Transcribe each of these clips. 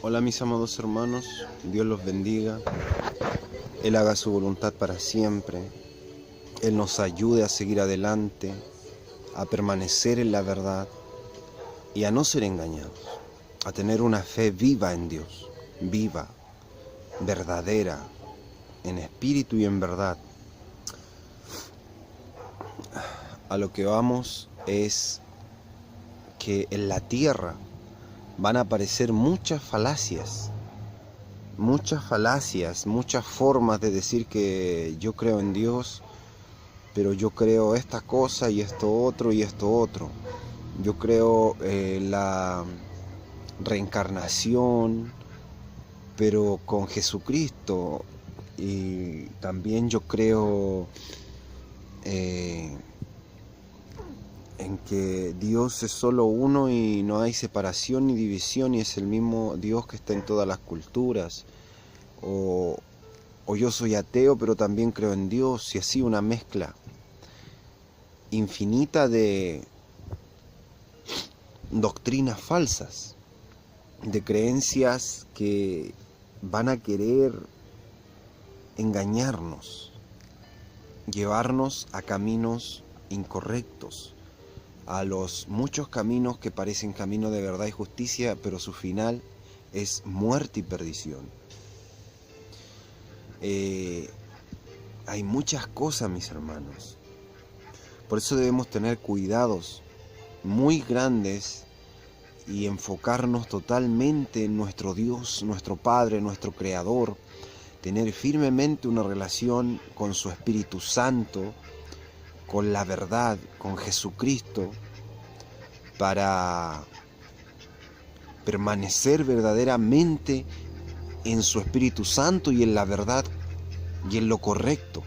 Hola mis amados hermanos, Dios los bendiga, Él haga su voluntad para siempre, Él nos ayude a seguir adelante, a permanecer en la verdad y a no ser engañados, a tener una fe viva en Dios, viva, verdadera, en espíritu y en verdad. A lo que vamos es que en la tierra van a aparecer muchas falacias, muchas formas de decir que yo creo en Dios, pero yo creo esta cosa y esto otro y esto otro. Yo creo la reencarnación, pero con Jesucristo. Y también yo creo en que Dios es solo uno y no hay separación ni división y es el mismo Dios que está en todas las culturas. O yo soy ateo pero también creo en Dios, y así una mezcla infinita de doctrinas falsas, de creencias que van a querer engañarnos, llevarnos a caminos incorrectos, a los muchos caminos que parecen camino de verdad y justicia, pero su final es muerte y perdición. Hay muchas cosas, mis hermanos. Por eso debemos tener cuidados muy grandes y enfocarnos totalmente en nuestro Dios, nuestro Padre, nuestro Creador, tener firmemente una relación con su Espíritu Santo, con la verdad, con Jesucristo, para permanecer verdaderamente en su Espíritu Santo y en la verdad y en lo correcto.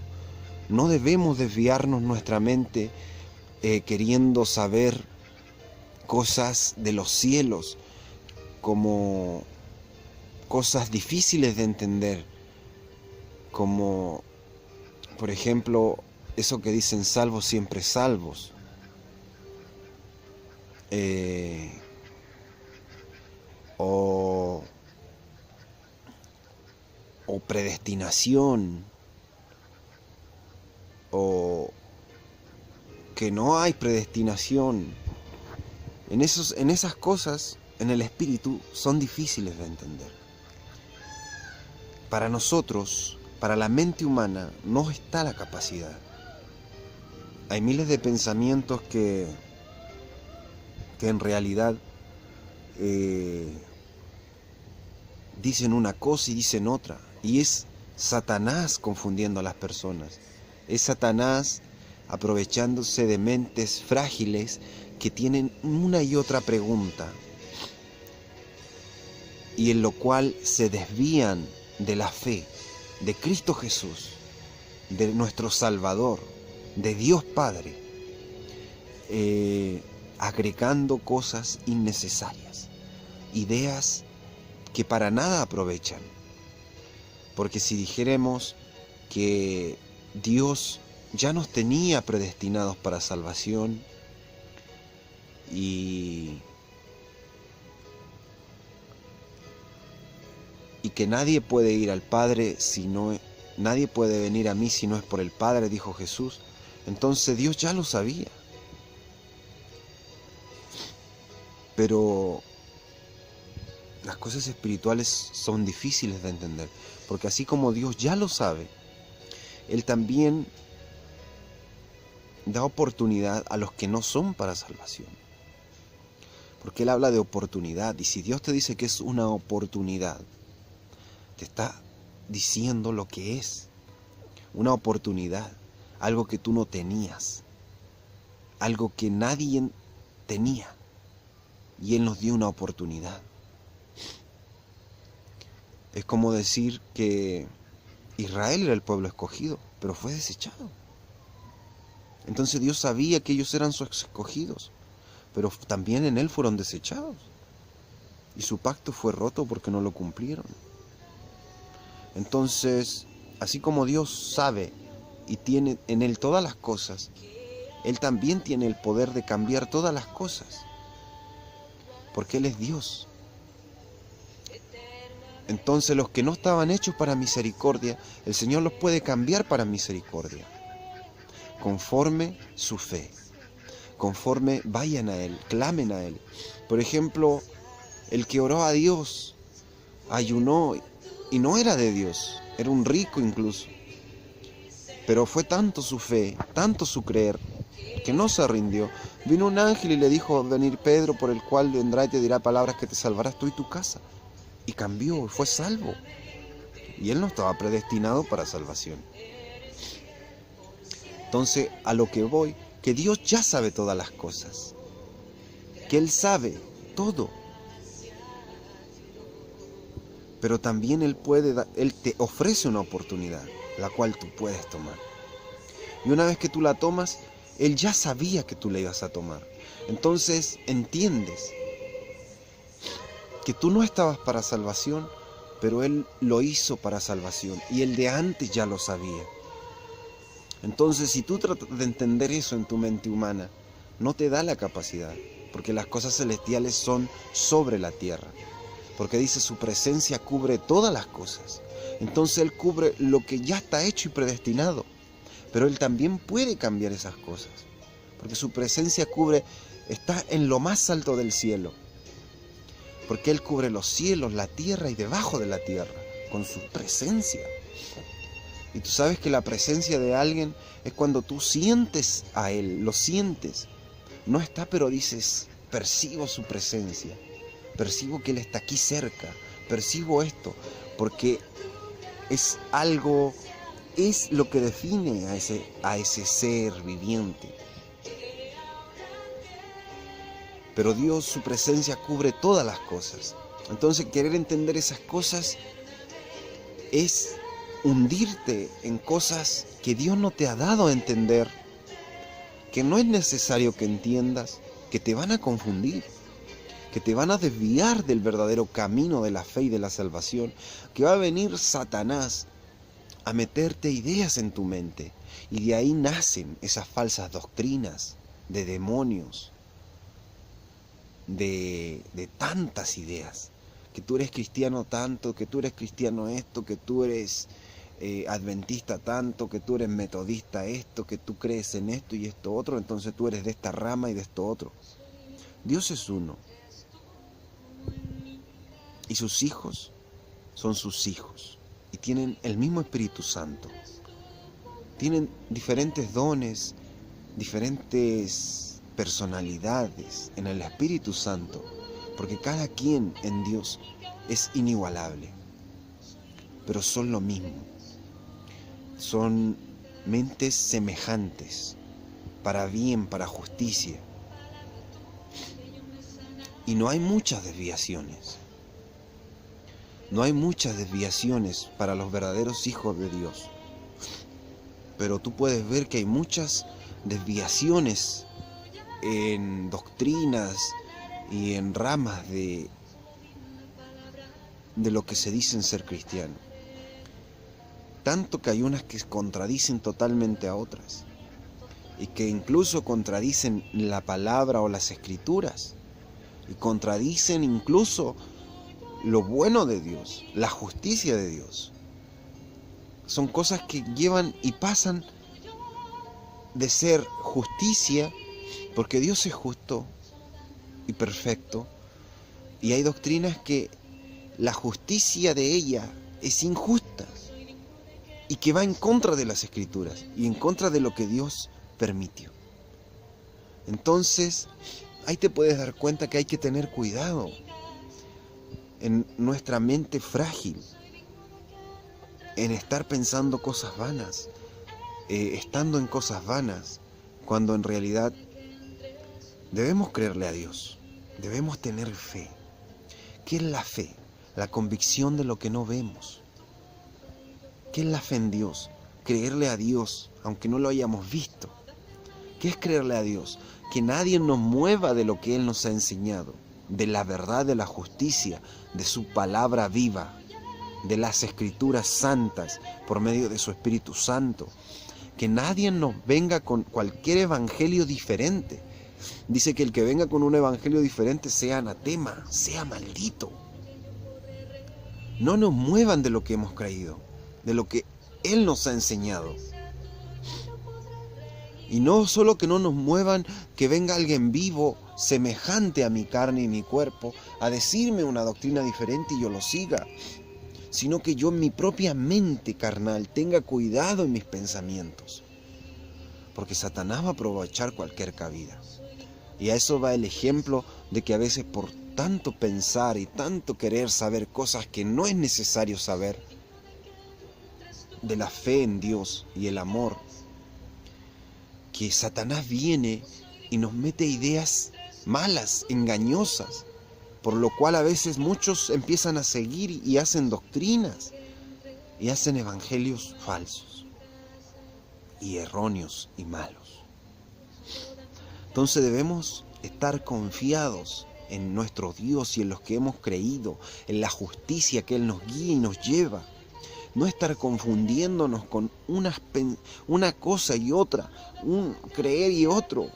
No debemos desviarnos nuestra mente queriendo saber cosas de los cielos como cosas difíciles de entender, como por ejemplo eso que dicen salvos siempre salvos, o predestinación, o que no hay predestinación. En esas cosas, en el espíritu, son difíciles de entender. Para nosotros, para la mente humana, no está la capacidad. Hay miles de pensamientos que en realidad dicen una cosa y dicen otra. Y es Satanás confundiendo a las personas. Es Satanás aprovechándose de mentes frágiles que tienen una y otra pregunta, y en lo cual se desvían de la fe de Cristo Jesús, de nuestro Salvador, de Dios Padre, agregando cosas innecesarias, ideas que para nada aprovechan. Porque si dijéramos que Dios ya nos tenía predestinados para salvación y que nadie puede ir al Padre nadie puede venir a mí si no es por el Padre, dijo Jesús, entonces Dios ya lo sabía. Pero las cosas espirituales son difíciles de entender, porque así como Dios ya lo sabe, Él también da oportunidad a los que no son para salvación. Porque Él habla de oportunidad, y si Dios te dice que es una oportunidad, te está diciendo lo que es, una oportunidad, algo que tú no tenías, algo que nadie tenía, y Él nos dio una oportunidad. Es como decir que Israel era el pueblo escogido, pero fue desechado. Entonces Dios sabía que ellos eran sus escogidos, pero también en Él fueron desechados. Y su pacto fue roto porque no lo cumplieron. Entonces, así como Dios sabe y tiene en Él todas las cosas, Él también tiene el poder de cambiar todas las cosas, porque Él es Dios. Entonces los que no estaban hechos para misericordia, el Señor los puede cambiar para misericordia, conforme su fe, conforme vayan a Él, clamen a Él. Por ejemplo, el que oró a Dios, ayunó y no era de Dios, era un rico incluso. Pero fue tanto su fe, tanto su creer, que no se rindió. Vino un ángel y le dijo: venir Pedro, por el cual vendrá y te dirá palabras que te salvarás tú y tu casa. Y cambió, fue salvo. Y él no estaba predestinado para salvación. Entonces, a lo que voy, que Dios ya sabe todas las cosas. Que Él sabe todo. Pero también Él te ofrece una oportunidad, la cual tú puedes tomar. Y una vez que tú la tomas, Él ya sabía que tú la ibas a tomar. Entonces entiendes que tú no estabas para salvación, pero Él lo hizo para salvación. Y Él de antes ya lo sabía. Entonces, si tú tratas de entender eso en tu mente humana, no te da la capacidad, porque las cosas celestiales son sobre la tierra. Porque dice, su presencia cubre todas las cosas. Entonces Él cubre lo que ya está hecho y predestinado. Pero Él también puede cambiar esas cosas. Porque su presencia está en lo más alto del cielo. Porque Él cubre los cielos, la tierra y debajo de la tierra, con su presencia. Y tú sabes que la presencia de alguien es cuando tú sientes a Él, lo sientes. No está, pero dices, percibo su presencia. Percibo que Él está aquí cerca, percibo esto, porque es algo, es lo que define a ese ser viviente. Pero Dios, su presencia cubre todas las cosas. Entonces, querer entender esas cosas es hundirte en cosas que Dios no te ha dado a entender, que no es necesario que entiendas, que te van a confundir, que te van a desviar del verdadero camino de la fe y de la salvación, que va a venir Satanás a meterte ideas en tu mente, y de ahí nacen esas falsas doctrinas de demonios, de tantas ideas, que tú eres cristiano tanto, que tú eres cristiano esto, que tú eres adventista tanto, que tú eres metodista esto, que tú crees en esto y esto otro, entonces tú eres de esta rama y de esto otro. Dios es uno. Y sus hijos son sus hijos. Y tienen el mismo Espíritu Santo. Tienen diferentes dones, diferentes personalidades en el Espíritu Santo. Porque cada quien en Dios es inigualable. Pero son lo mismo. Son mentes semejantes. Para bien, para justicia. Y no hay muchas desviaciones. No hay muchas desviaciones para los verdaderos hijos de Dios. Pero tú puedes ver que hay muchas desviaciones en doctrinas y en ramas de lo que se dicen ser cristiano. Tanto que hay unas que contradicen totalmente a otras. Y que incluso contradicen la palabra o las escrituras. Y contradicen incluso lo bueno de Dios, la justicia de Dios. Son cosas que llevan y pasan de ser justicia, porque Dios es justo y perfecto, y hay doctrinas que la justicia de ella es injusta y que va en contra de las escrituras y en contra de lo que Dios permitió. Entonces, ahí te puedes dar cuenta que hay que tener cuidado en nuestra mente frágil, en estar pensando cosas vanas, estando en cosas vanas, cuando en realidad debemos creerle a Dios, debemos tener fe. ¿Qué es la fe? La convicción de lo que no vemos. ¿Qué es la fe en Dios? Creerle a Dios, aunque no lo hayamos visto. ¿Qué es creerle a Dios? Que nadie nos mueva de lo que Él nos ha enseñado, de la verdad, de la justicia, de su palabra viva, de las escrituras santas, por medio de su Espíritu Santo. Que nadie nos venga con cualquier evangelio diferente. Dice que el que venga con un evangelio diferente sea anatema, sea maldito. no nos muevan de lo que hemos creído, de lo que Él nos ha enseñado. Y no solo que no nos muevan, que venga alguien vivo, semejante a mi carne y mi cuerpo, a decirme una doctrina diferente y yo lo siga, sino que yo en mi propia mente carnal tenga cuidado en mis pensamientos. Porque Satanás va a aprovechar cualquier cabida. Y a eso va el ejemplo de que a veces por tanto pensar y tanto querer saber cosas que no es necesario saber, de la fe en Dios y el amor, que Satanás viene y nos mete ideas malas, engañosas, por lo cual a veces muchos empiezan a seguir y hacen doctrinas y hacen evangelios falsos y erróneos y malos. Entonces debemos estar confiados en nuestro Dios y en los que hemos creído, en la justicia que Él nos guía y nos lleva. No estar confundiéndonos con una cosa y otra, un creer y otro.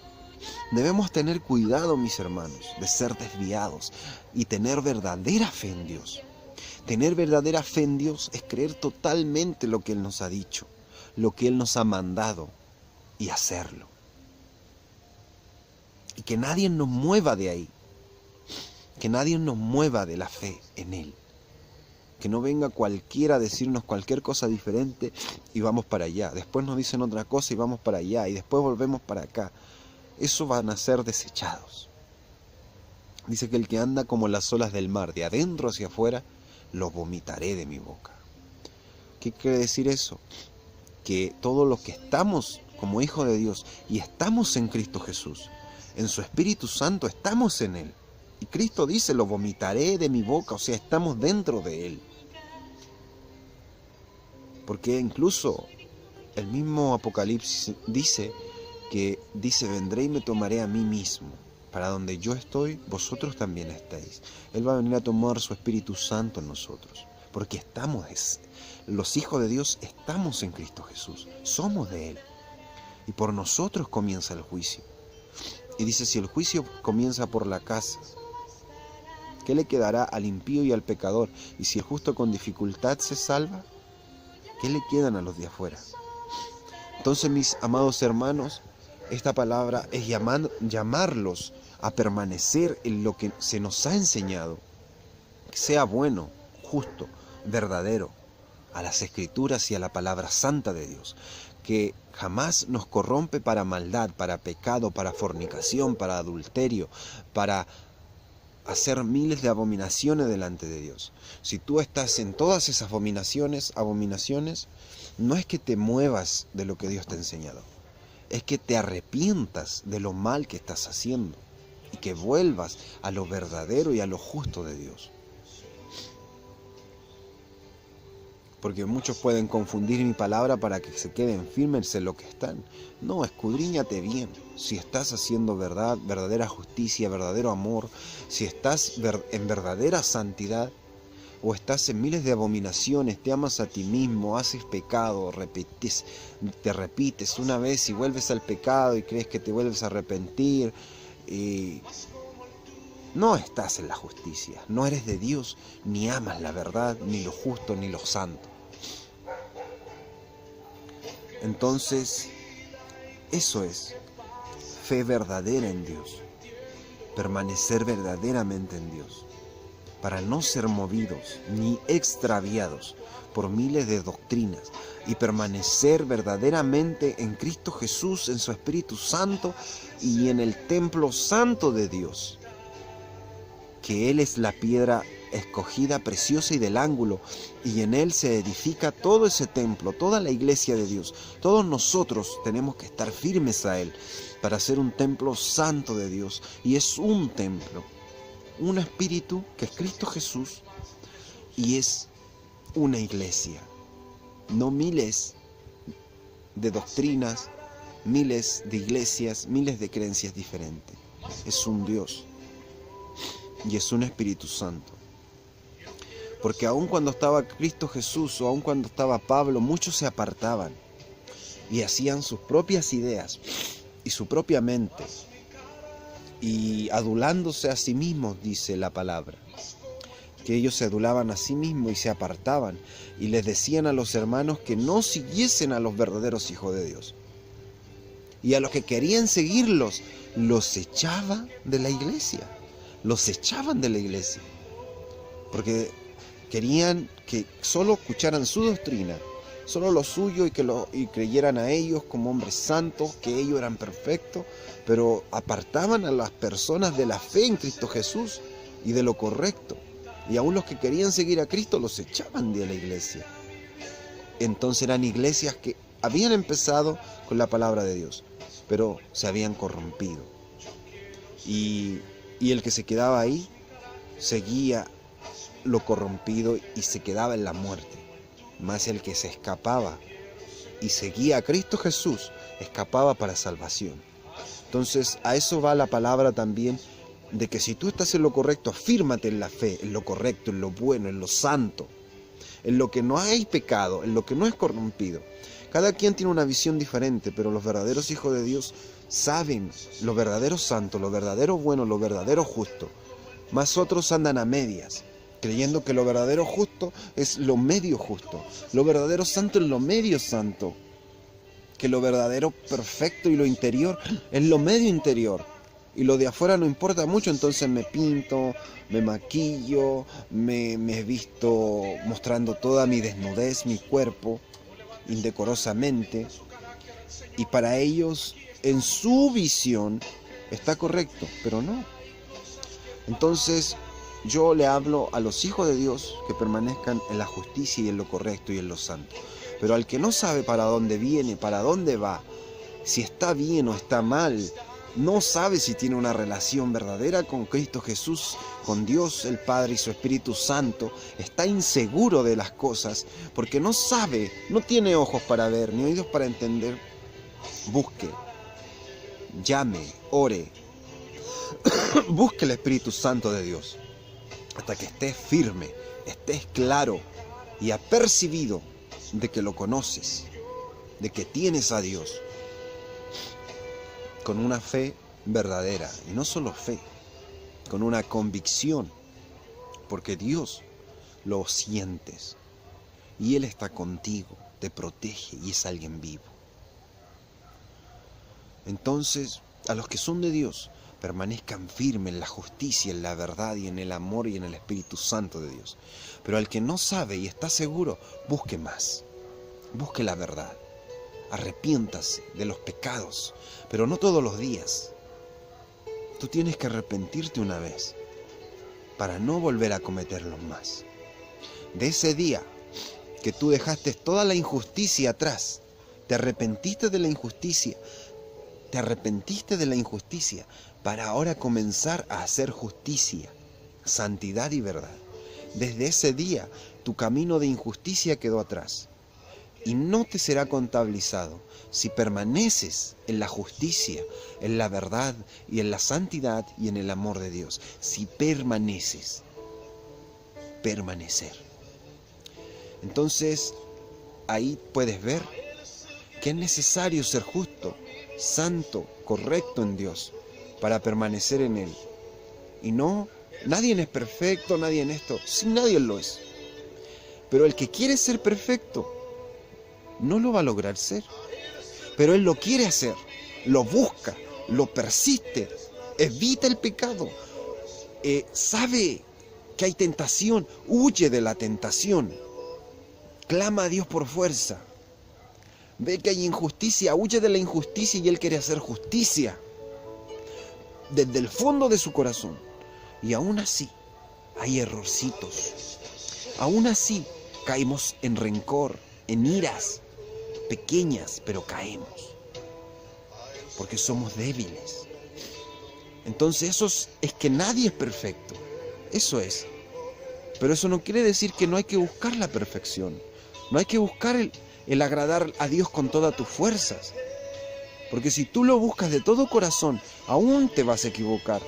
Debemos tener cuidado, mis hermanos, de ser desviados y tener verdadera fe en Dios. Tener verdadera fe en Dios es creer totalmente lo que Él nos ha dicho, lo que Él nos ha mandado y hacerlo. Y que nadie nos mueva de ahí, que nadie nos mueva de la fe en Él. Que no venga cualquiera a decirnos cualquier cosa diferente y vamos para allá. Después nos dicen otra cosa y vamos para allá. Y después volvemos para acá. Eso van a ser desechados. Dice que el que anda como las olas del mar, de adentro hacia afuera, lo vomitaré de mi boca. ¿Qué quiere decir eso? Que todos los que estamos como hijos de Dios y estamos en Cristo Jesús, en su Espíritu Santo, estamos en Él. Y Cristo dice, lo vomitaré de mi boca, o sea, estamos dentro de Él. Porque incluso el mismo Apocalipsis dice, vendré y me tomaré a mí mismo. Para donde yo estoy, vosotros también estáis. Él va a venir a tomar su Espíritu Santo en nosotros. Porque los hijos de Dios estamos en Cristo Jesús. Somos de Él. Y por nosotros comienza el juicio. Y dice, si el juicio comienza por la casa, ¿qué le quedará al impío y al pecador? Y si el justo con dificultad se salva, ¿qué le quedan a los de afuera? Entonces, mis amados hermanos, esta palabra es llamarlos a permanecer en lo que se nos ha enseñado, que sea bueno, justo, verdadero, a las Escrituras y a la palabra santa de Dios, que jamás nos corrompe para maldad, para pecado, para fornicación, para adulterio, para hacer miles de abominaciones delante de Dios. Si tú estás en todas esas abominaciones, no es que te muevas de lo que Dios te ha enseñado, es que te arrepientas de lo mal que estás haciendo y que vuelvas a lo verdadero y a lo justo de Dios. Porque muchos pueden confundir mi palabra para que se queden firmes en lo que están. No, escudriñate bien. Si estás haciendo verdad, verdadera justicia, verdadero amor, si estás en verdadera santidad, o estás en miles de abominaciones, te amas a ti mismo, haces pecado, te repites una vez y vuelves al pecado y crees que te vuelves a arrepentir, y no estás en la justicia, no eres de Dios, ni amas la verdad, ni lo justo, ni lo santo. Entonces, eso es fe verdadera en Dios, permanecer verdaderamente en Dios, para no ser movidos ni extraviados por miles de doctrinas y permanecer verdaderamente en Cristo Jesús, en su Espíritu Santo y en el templo santo de Dios, que Él es la piedra escogida, preciosa y del ángulo, y en Él se edifica todo ese templo, toda la iglesia de Dios. Todos nosotros tenemos que estar firmes a Él para ser un templo santo de Dios, y es un templo, un espíritu que es Cristo Jesús, y es una iglesia, no miles de doctrinas, miles de iglesias, miles de creencias diferentes. Es un Dios y es un Espíritu Santo. Porque aun cuando estaba Cristo Jesús o aun cuando estaba Pablo, muchos se apartaban y hacían sus propias ideas y su propia mente, y adulándose a sí mismos, dice la palabra. que ellos se adulaban a sí mismos y se apartaban, y les decían a los hermanos que no siguiesen a los verdaderos hijos de Dios. Y a los que querían seguirlos, los echaba de la iglesia. Los echaban de la iglesia. Porque querían que solo escucharan su doctrina, solo lo suyo, y creyeran a ellos como hombres santos, que ellos eran perfectos, pero apartaban a las personas de la fe en Cristo Jesús y de lo correcto. Y aún los que querían seguir a Cristo los echaban de la iglesia. Entonces eran iglesias que habían empezado con la palabra de Dios, pero se habían corrompido. Y el que se quedaba ahí seguía lo corrompido y se quedaba en la muerte. Más el que se escapaba y seguía a Cristo Jesús, escapaba para salvación. Entonces a eso va la palabra también, de que si tú estás en lo correcto, afírmate en la fe, en lo correcto, en lo bueno, en lo santo, en lo que no hay pecado, en lo que no es corrompido. Cada quien tiene una visión diferente, pero los verdaderos hijos de Dios saben lo verdadero santo, lo verdadero bueno, lo verdadero justo. Más otros andan a medias, creyendo que lo verdadero justo es lo medio justo, lo verdadero santo es lo medio santo, que lo verdadero perfecto y lo interior es lo medio interior. Y lo de afuera no importa mucho, entonces me pinto, me maquillo, me he visto mostrando toda mi desnudez, mi cuerpo, indecorosamente. Y para ellos, en su visión, está correcto, pero no. Entonces, yo le hablo a los hijos de Dios que permanezcan en la justicia y en lo correcto y en lo santo. Pero al que no sabe para dónde viene, para dónde va, si está bien o está mal, no sabe si tiene una relación verdadera con Cristo Jesús, con Dios el Padre y su Espíritu Santo, está inseguro de las cosas, porque no sabe, no tiene ojos para ver, ni oídos para entender, busque, llame, ore, busque el Espíritu Santo de Dios, hasta que estés firme, estés claro y apercibido de que lo conoces, de que tienes a Dios, con una fe verdadera, y no solo fe, con una convicción, porque Dios lo sientes, y Él está contigo, te protege y es alguien vivo. Entonces, a los que son de Dios, permanezcan firmes en la justicia, en la verdad y en el amor y en el Espíritu Santo de Dios. Pero al que no sabe y está seguro, busque más, busque la verdad. Arrepiéntase de los pecados, pero no todos los días. Tú tienes que arrepentirte una vez para no volver a cometerlos más. De ese día que tú dejaste toda la injusticia atrás, te arrepentiste de la injusticia, para ahora comenzar a hacer justicia, santidad y verdad. Desde ese día tu camino de injusticia quedó atrás. Y no te será contabilizado si permaneces en la justicia, en la verdad y en la santidad y en el amor de Dios. Si permaneces, permanecer. Entonces, ahí puedes ver que es necesario ser justo, santo, correcto en Dios para permanecer en Él. Y no, nadie es perfecto, nadie en esto, sí, nadie lo es. Pero el que quiere ser perfecto, no lo va a lograr ser, pero él lo quiere hacer, lo busca, lo persiste, evita el pecado, sabe que hay tentación, huye de la tentación, clama a Dios por fuerza, ve que hay injusticia, huye de la injusticia y él quiere hacer justicia desde el fondo de su corazón. Y aún así hay errorcitos, aún así caemos en rencor, en iras pequeñas, pero caemos, porque somos débiles. Entonces eso es que nadie es perfecto, eso es. Pero eso no quiere decir que no hay que buscar la perfección, no hay que buscar el agradar a Dios con todas tus fuerzas, porque si tú lo buscas de todo corazón, aún te vas a equivocar.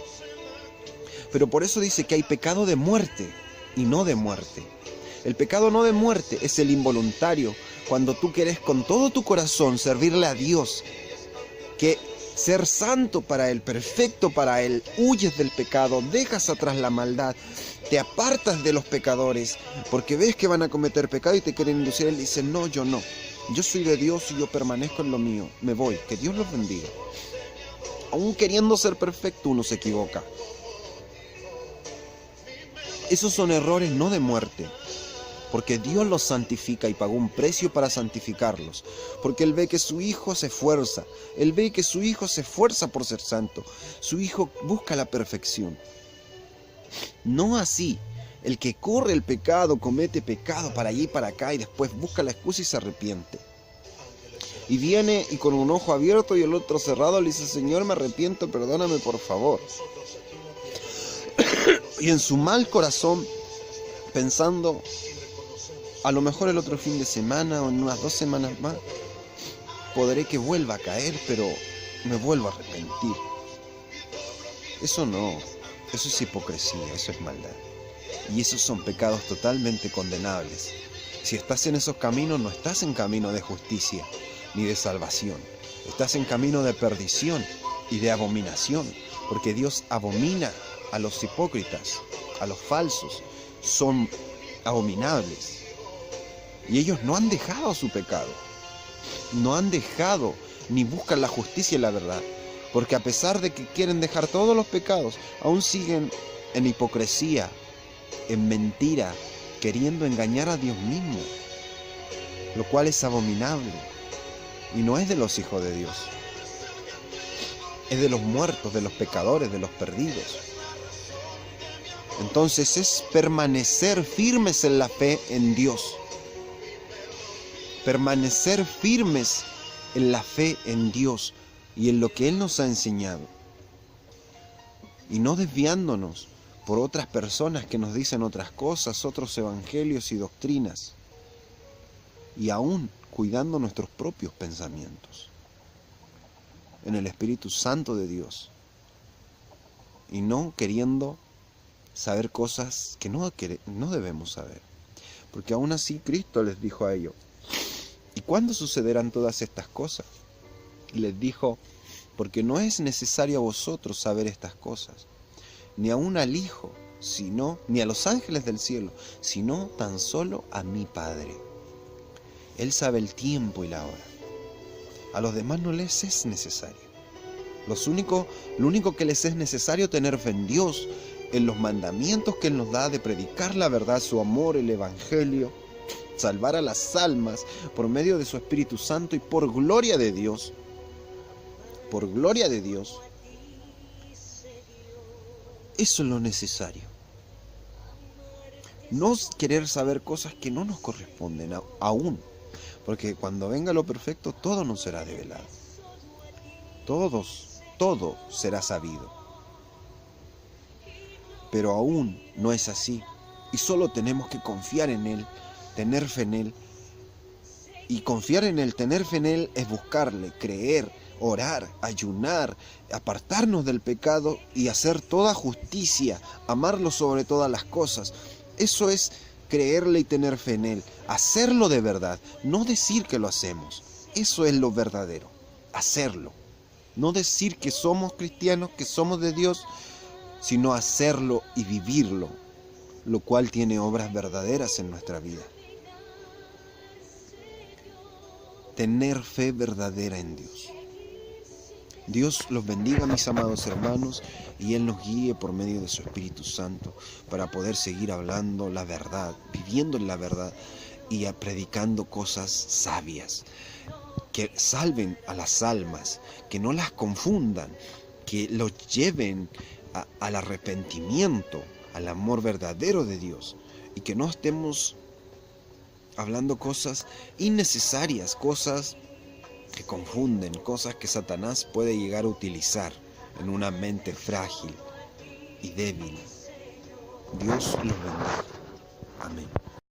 Pero por eso dice que hay pecado de muerte y no de muerte. El pecado no de muerte es el involuntario, cuando tú quieres con todo tu corazón servirle a Dios, que ser santo para Él, perfecto para Él. Huyes del pecado, dejas atrás la maldad, te apartas de los pecadores, porque ves que van a cometer pecado y te quieren inducir. Él dice, no, yo no. Yo soy de Dios y yo permanezco en lo mío. Me voy, que Dios los bendiga. Aún queriendo ser perfecto, uno se equivoca. Esos son errores no de muerte, porque Dios los santifica y pagó un precio para santificarlos, porque Él ve que su Hijo se esfuerza, Él ve que su Hijo se esfuerza por ser santo, su Hijo busca la perfección. No así, el que corre el pecado, comete pecado para allí y para acá y después busca la excusa y se arrepiente. Y viene y con un ojo abierto y el otro cerrado le dice, Señor, me arrepiento, perdóname por favor. Y en su mal corazón, pensando, a lo mejor el otro fin de semana o en unas 2 semanas más, podré que vuelva a caer, pero me vuelvo a arrepentir. Eso no, eso es hipocresía, eso es maldad. Y esos son pecados totalmente condenables. Si estás en esos caminos, no estás en camino de justicia ni de salvación. Estás en camino de perdición y de abominación, porque Dios abomina a los hipócritas, a los falsos. Son abominables. Y ellos no han dejado su pecado. No han dejado ni buscan la justicia y la verdad. Porque a pesar de que quieren dejar todos los pecados, aún siguen en hipocresía, en mentira, queriendo engañar a Dios mismo, lo cual es abominable y no es de los hijos de Dios, es de los muertos, de los pecadores, de los perdidos. Entonces es permanecer firmes en la fe en Dios, permanecer firmes en la fe en Dios y en lo que Él nos ha enseñado, y no desviándonos por otras personas que nos dicen otras cosas, otros evangelios y doctrinas, y aún cuidando nuestros propios pensamientos en el Espíritu Santo de Dios, y no queriendo saber cosas que no debemos saber, porque aún así Cristo les dijo a ellos, ¿y cuándo sucederán todas estas cosas? Y les dijo, porque no es necesario a vosotros saber estas cosas, ni aún al Hijo, ni a los ángeles del cielo, sino tan solo a mi Padre. Él sabe el tiempo y la hora. A los demás no les es necesario. Lo único que les es necesario tener fe en Dios, en los mandamientos que Él nos da de predicar la verdad, su amor, el Evangelio, salvar a las almas por medio de su Espíritu Santo y por gloria de Dios. Por gloria de Dios. Eso es lo necesario. No querer saber cosas que no nos corresponden aún. Porque cuando venga lo perfecto, todo nos será develado. Todo será sabido. Pero aún no es así. Y solo tenemos que confiar en Él, tener fe en Él. Y confiar en Él, tener fe en Él, es buscarle, creer, orar, ayunar, apartarnos del pecado y hacer toda justicia, amarlo sobre todas las cosas. Eso es creerle y tener fe en Él, hacerlo de verdad, no decir que lo hacemos. Eso es lo verdadero, hacerlo. No decir que somos cristianos, que somos de Dios, sino hacerlo y vivirlo, lo cual tiene obras verdaderas en nuestra vida. Tener fe verdadera en Dios. Dios los bendiga, mis amados hermanos, y Él nos guíe por medio de su Espíritu Santo para poder seguir hablando la verdad, viviendo en la verdad y predicando cosas sabias, que salven a las almas, que no las confundan, que los lleven al arrepentimiento, al amor verdadero de Dios, y que no estemos hablando cosas innecesarias, cosas que confunden, cosas que Satanás puede llegar a utilizar en una mente frágil y débil. Dios los bendiga. Amén.